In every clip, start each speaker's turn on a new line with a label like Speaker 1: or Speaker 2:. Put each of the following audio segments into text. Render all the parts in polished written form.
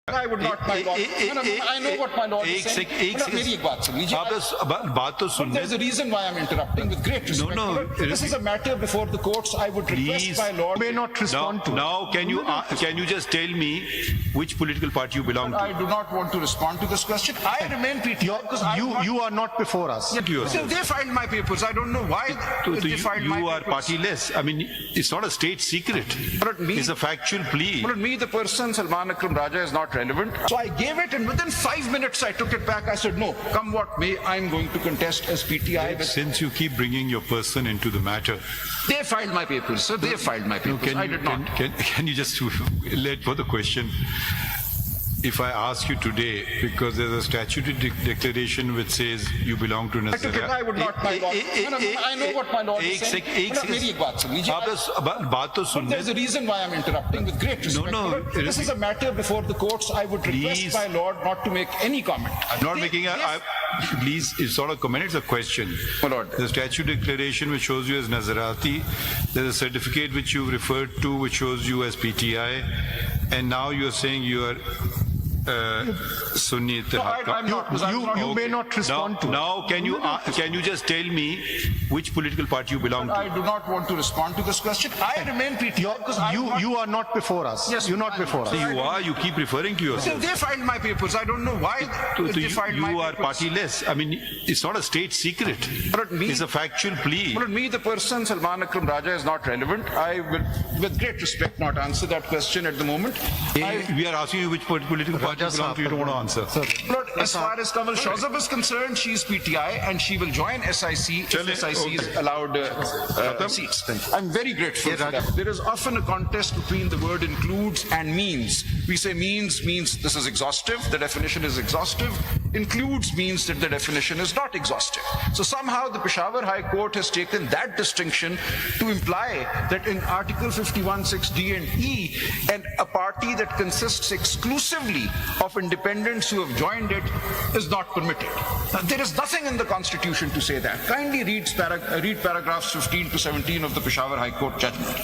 Speaker 1: I would not, my lord. I know what my lord is saying. मेरी एक बात सुन लीजिए.
Speaker 2: बात तो सुनने.
Speaker 1: There's a reason why I'm interrupting with great respect.
Speaker 2: No.
Speaker 1: This is a matter before the courts. I would request my lord
Speaker 3: may not respond to.
Speaker 2: Now, can you just tell me which political party you belong to?
Speaker 1: I do not want to respond to this question. I remain PTI because
Speaker 3: You are not before us.
Speaker 1: So they filed my papers. I don't know why they filed my papers.
Speaker 2: You are partyless. I mean, it's not a state secret.
Speaker 1: But me,
Speaker 2: It's a factual plea.
Speaker 1: But me, the person Salman Akram Raja is not relevant. So I gave it, and within 5 minutes I took it back. I said, no, come what may, I'm going to contest as PTI.
Speaker 2: Since you keep bringing your person into the matter,
Speaker 1: They filed my papers, sir. They filed my papers. I did not.
Speaker 2: Can you just let for the question? If I ask you today, because there's a statutory declaration which says you belong to Nazira.
Speaker 1: I would not, my lord. I know what my lord is saying. मेरी एक बात सुन लीजिए.
Speaker 2: बात तो सुनने.
Speaker 1: There's a reason why I'm interrupting with great respect.
Speaker 2: No.
Speaker 1: This is a matter before the courts. I would request my lord not to make any comment.
Speaker 2: I'm not making a. Please, it's not a comment, it's a question.
Speaker 1: My lord.
Speaker 2: The statute declaration which shows you as Nazarati, there's a certificate which you referred to which shows you as PTI, and now you're saying you are Sunni Ittihad.
Speaker 1: I'm not.
Speaker 3: You may not respond to.
Speaker 2: Now, can you just tell me which political party you belong to?
Speaker 1: I do not want to respond to this question. I remain PTI because
Speaker 3: You are not before us.
Speaker 1: Yes,
Speaker 3: You're not before us.
Speaker 2: You are. You keep referring to yourself.
Speaker 1: They filed my papers. I don't know why they filed my papers.
Speaker 2: You are partyless. I mean, it's not a state secret.
Speaker 1: But me,
Speaker 2: It's a factual plea.
Speaker 1: But me, the person Salman Akram Raja is not relevant. I will, with great respect, not answer that question at the moment.
Speaker 2: We are asking you which political party you belong to. You don't want to answer.
Speaker 1: But as far as Kamal Shazab is concerned, she is PTI and she will join SIC if SIC is allowed seats. I'm very grateful for that. There is often a contest between the word includes and means. We say means this is exhaustive, the definition is exhaustive. Includes means that the definition is not exhaustive. So somehow the Peshawar High Court has taken that distinction to imply that in Article 51(6)(d) and E, and a party that consists exclusively of independents who have joined it is not permitted. Now, there is nothing in the Constitution to say that. Kindly read paragraphs 15 to 17 of the Peshawar High Court judgment.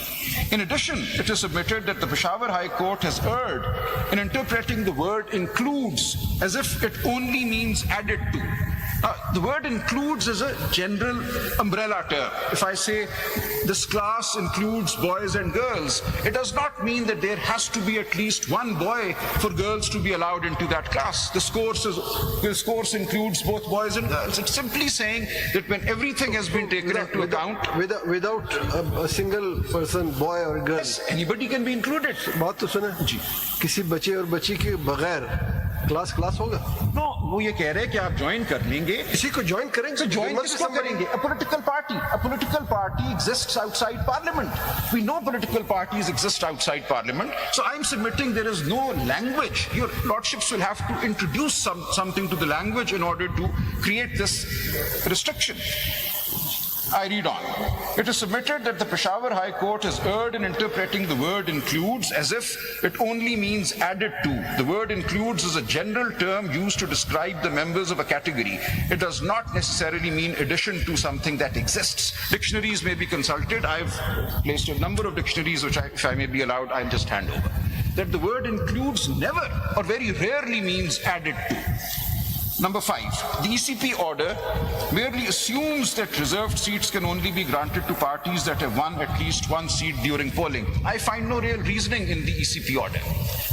Speaker 1: In addition, it is submitted that the Peshawar High Court has erred in interpreting the word includes as if it only means added to. The word includes is a general umbrella term. If I say this class includes boys and girls, it does not mean that there has to be at least one boy for girls to be allowed into that class. This course includes both boys and girls. It's simply saying that when everything has been taken into account,
Speaker 4: without a single person, boy or girl,
Speaker 1: yes, anybody can be included.
Speaker 4: बात तो सुने जी, किसी बच्चे और बच्ची के बगैर class होगा?
Speaker 1: No, वो ये कह रहे हैं कि आप ज्वाइन कर लेंगे.
Speaker 4: इसी को ज्वाइन करेंगे?
Speaker 1: Join किसको करेंगे? A political party exists outside parliament. We know political parties exist outside parliament. So I'm submitting there is no language. Your lordships will have to introduce something to the language in order to create this restriction. I read on. It is submitted that the Peshawar High Court has erred in interpreting the word includes as if it only means added to. The word includes is a general term used to describe the members of a category. It does not necessarily mean addition to something that exists. Dictionaries may be consulted. I've placed a number of dictionaries which, if I may be allowed, I'll just hand over. That the word includes never or very rarely means added to. Number 5, the ECP order merely assumes that reserved seats can only be granted to parties that have won at least one seat during polling. I find no real reasoning in the ECP order.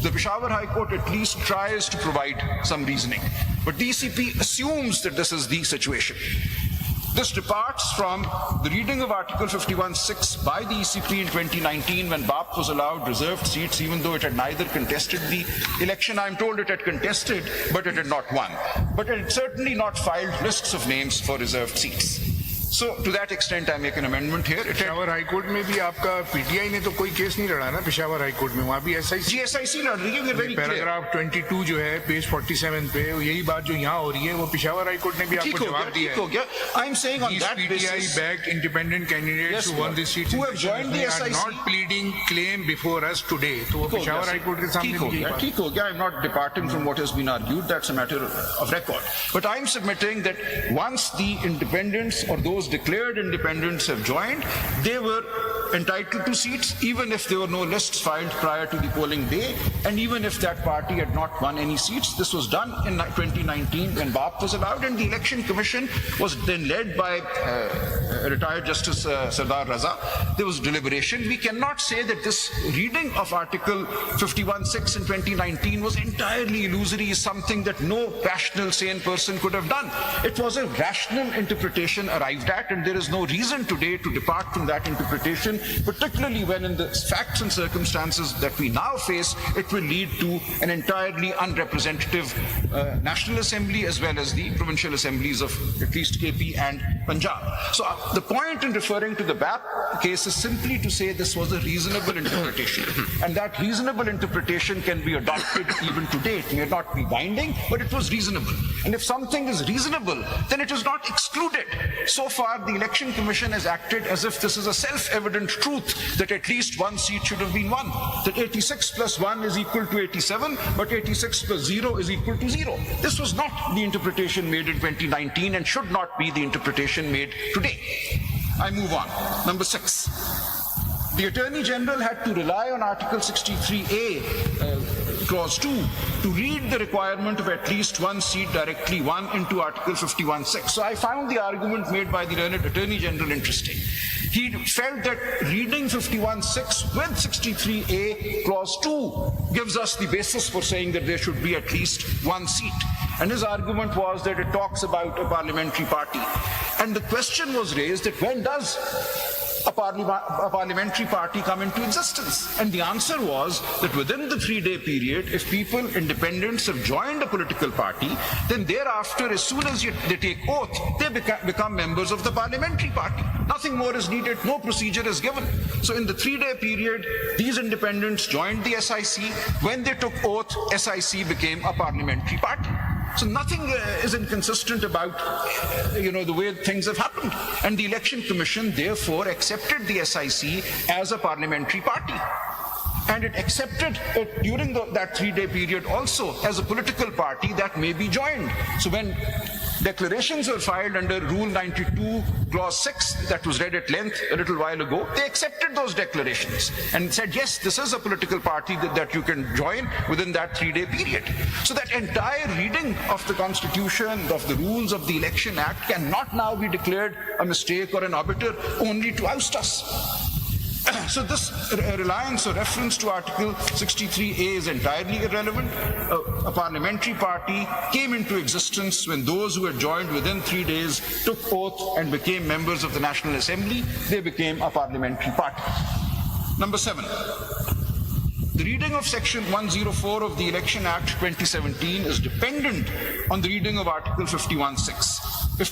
Speaker 1: The Peshawar High Court at least tries to provide some reasoning, but the ECP assumes that this is the situation. This departs from the reading of Article 51(6) by the ECP in 2019 when BAP was allowed reserved seats even though it had neither contested the election. I'm told it had contested, but it had not won. But it had certainly not filed lists of names for reserved seats. So to that extent I make an amendment here.
Speaker 5: Peshawar high court में भी आपका PTI ने तो कोई case नहीं लड़ा ना Peshawar high court में, वहाँ भी
Speaker 1: SIC लड़ रही है.
Speaker 5: पैराग्राफ 22 जो है पेज 47 पे यही बात जो यहाँ हो रही है वो पेशावर हाई कोर्ट ने भी आपको जवाब दिया है.
Speaker 1: I'm saying on that
Speaker 5: PTI
Speaker 1: basis,
Speaker 5: backed independent candidates who won this seat
Speaker 1: who have joined the
Speaker 5: are
Speaker 1: SIC
Speaker 5: not pleading claim before us today. तो वो पेशावर हाई कोर्ट के सामने भी यही बात.
Speaker 1: ठीक हो गया. I'm not departing from what has been argued. That's a matter of record. But I'm submitting that once the independents or those declared independents have joined, they were entitled to seats, even if there were no lists filed prior to the polling day, and even if that party had not won any seats. This was done in 2019 when BAP was allowed, and the Election Commission was then led by retired Justice Sardar Raza. There was deliberation. We cannot say that this reading of Article 51(6) in 2019 was entirely illusory, something that no rational, sane person could have done. It was a rational interpretation arrived at, and there is no reason today to depart from that interpretation, particularly when in the facts and circumstances that we now face, it will lead to an entirely unrepresentative National Assembly as well as the provincial assemblies of at least KP and Punjab. So the point in referring to the BAP case is simply to say this was a reasonable interpretation, and that reasonable interpretation can be adopted even today. It may not be binding, but it was reasonable. And if something is reasonable, then it is not excluded. So far, the Election Commission has acted as if this is a self-evident truth that at least one seat should have been won, that 86 plus 1 is equal to 87, but 86 plus 0 is equal to 0. This was not the interpretation made in 2019 and should not be the interpretation made today. I move on. Number 6. The Attorney General had to rely on Article 63A, Clause 2, to read the requirement of at least one seat directly won into Article 51(6). So I found the argument made by the learned Attorney General interesting. He felt that reading 51(6) with 63A, Clause 2 gives us the basis for saying that there should be at least one seat. And his argument was that it talks about a parliamentary party. And the question was raised that when does a parliamentary party come into existence? And the answer was that within the 3-day period, if people, independents, have joined a political party, then thereafter, as soon as they take oath, they become members of the parliamentary party. Nothing more is needed, no procedure is given. So in the 3-day period, these independents joined the SIC. When they took oath, SIC became a parliamentary party. So nothing is inconsistent about, the way things have happened. And the Election Commission therefore accepted the SIC as a parliamentary party. And it accepted it during that 3-day period also as a political party that may be joined. So when declarations were filed under Rule 92, Clause 6, that was read at length a little while ago, they accepted those declarations and said, yes, this is a political party that you can join within that 3-day period. So that entire reading of the Constitution, of the rules of the Election Act, cannot now be declared a mistake or an arbiter only to oust us. So this reliance or reference to Article 63A is entirely irrelevant. A parliamentary party came into existence when those who had joined within 3 days took oath and became members of the National Assembly. They became a parliamentary party. Number 7. The reading of Section 104 of the Election Act 2017 is dependent on the reading of Article 51(6).